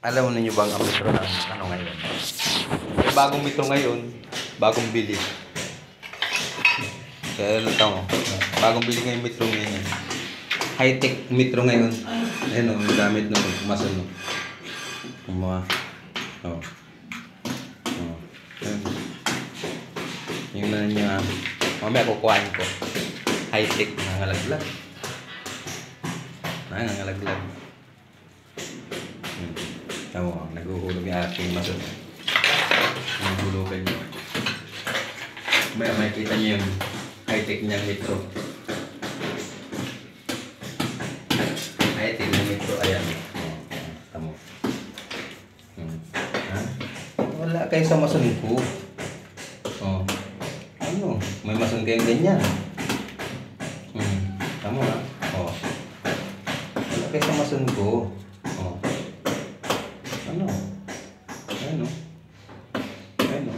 Alam ninyo bang ang metro ng ano ngayon? May bagong metro ngayon, bagong bili. Kaya ito, bagong bili ngayon metro ngayon. High-tech metro ngayon. Ayan o, gamit nung mason no. Mga, oh. Oh. Yung na ninyo, mamaya kukuhain ko. High-tech, nangalaglag. Nangalaglag. Tama mo, naguhulog yung ating mason. Naguhulugan nyo. May makikita nyo yung high-tech niyang metro. High-tech niyang metro, ayan. Tama. Ha? Wala kayo sa mason ko. Oh. Ano? May mason kayong ganyan. Tama ha? Oh. Wala kayo sa mason ko. Oh. Ano? Ano? Ano?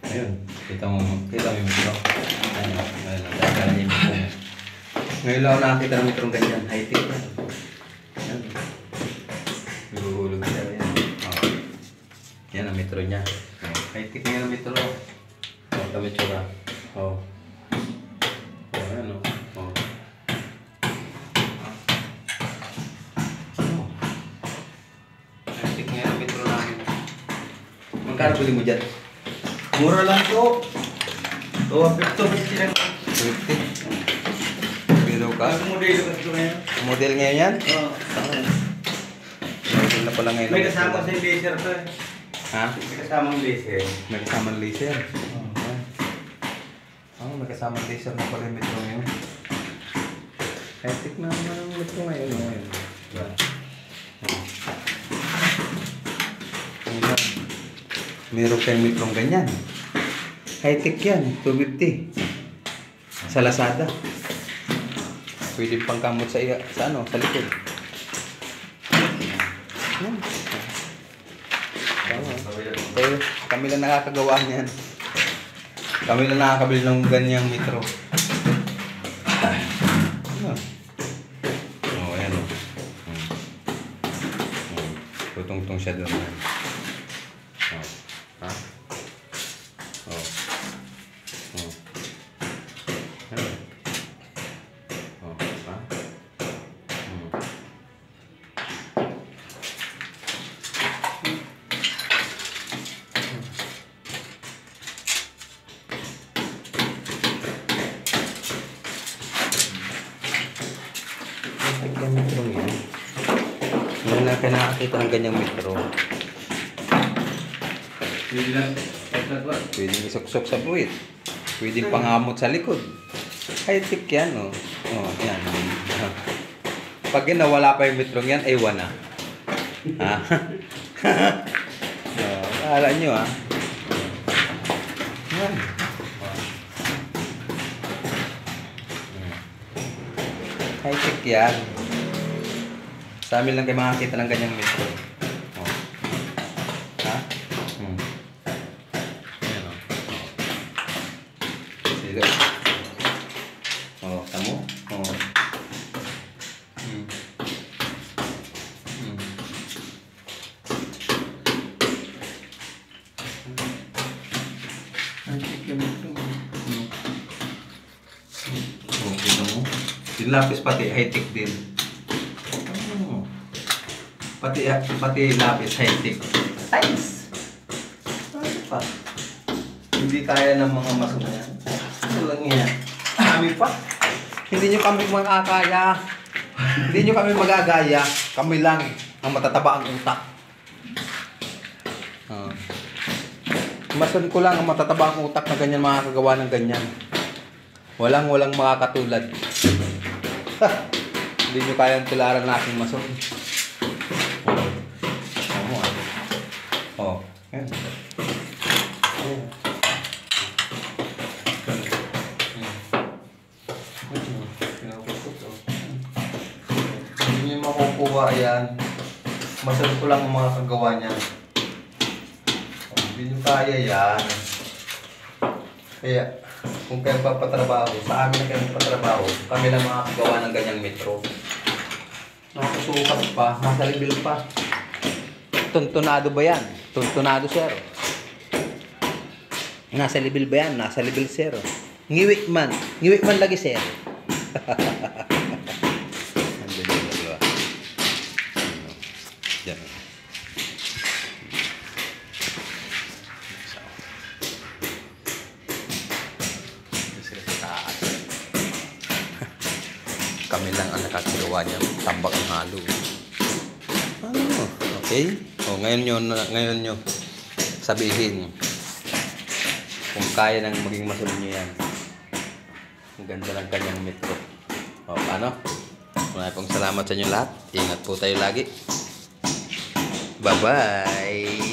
Ayun. Kita mo yung metro. Ayun. Ayun. Ngayon lang ako nakakita ng metrong ganyan. High-tech na. Ayan. Naguhulog siya. Ayan. Oh. Yan ang metro niya. Oh. High-tech nga ang metro. Oh, ito metro ka. Oh. Ano? Oh. High-tech nga ang metro namin. Magkano bili mo dyan? Mura lang to. 250 lang. 50. Pero ka? Ang modelo ka ito ngayon? Model ngayon yan? Oo. Model na pala ngayon. May kasama sa laser to eh. Ha? May kasamang laser. May kasamang laser. Oh, may kasamang laser na pala yung metro ngayon. High-tech na naman ang metro ngayon. Meron kayong metrong ganyan. High-tech yan. 250. Sa Lazada. Pwede pang kamot sa ano, sa likod. Kaya kami lang nakakagawa niyan. Kami lang nakakabili ng ganyang metro. Oh, ayan o. Tutungtong siya doon. Oh. Ha? Oh. Oh. Ano? Oh. Ha? Ang metro yan. Ngayon lang kayo nakakita ng ganyang metro. Pwede lang. Pwedeng isuksok sa buwit. Pwedeng pangamot sa likod. High-tech yan, oh. Oh, yan. Pag nawala pa yung metrong yan, ay wala. Ha? Oh, akala nyo, ha? Yan. High-tech yan. Sa amin lang kayo makakita ng ganyang metro. Oh. Ha? Ayan, oh. Sila. Oh, tamo? Oh. Oh, kita mo? Yung lapis pati, high-tech din. Oh. Pati lapis, high-tech. Nice! Ano pa? Hindi kaya ng mga maso na yan. Ano lang yan? Kami pa? Hindi nyo kami makakaya. Hindi nyo kami magagaya. Kami lang ang matataba ang utak. Mason ko lang ang matataba ang utak na ganyan makakagawa ng ganyan. Walang makakatulad. Hindi nyo kayang tularan na aking mason. Oh. Yan. Hindi nyo makukuha yan. Mason ko lang ang mga kagawa niyan. Hindi nyo kaya yan. Kaya Kung kayo papatrabaho, sa amin na kayo papatrabaho, kami lang makakagawa ng ganyang metro. Nakasukat pa, nasa level pa. Tuntunado ba yan? Tuntunado, sir. Nasa level ba yan? Nasa level, sir. Ngiwik man. Ngiwik man lagi, sir. Andun yung dalawa. Diyan. Sila sa taas. Kami lang ang nakakagawa niya. Tambak ang halo. Okay? O, ngayon nyo sabihin kung kaya nang maging masunod nyo yan. Ang ganda ng kanyang metro. O, paano? Maraming pong salamat sa inyo lahat. Ingat po tayo lagi. Bye-bye!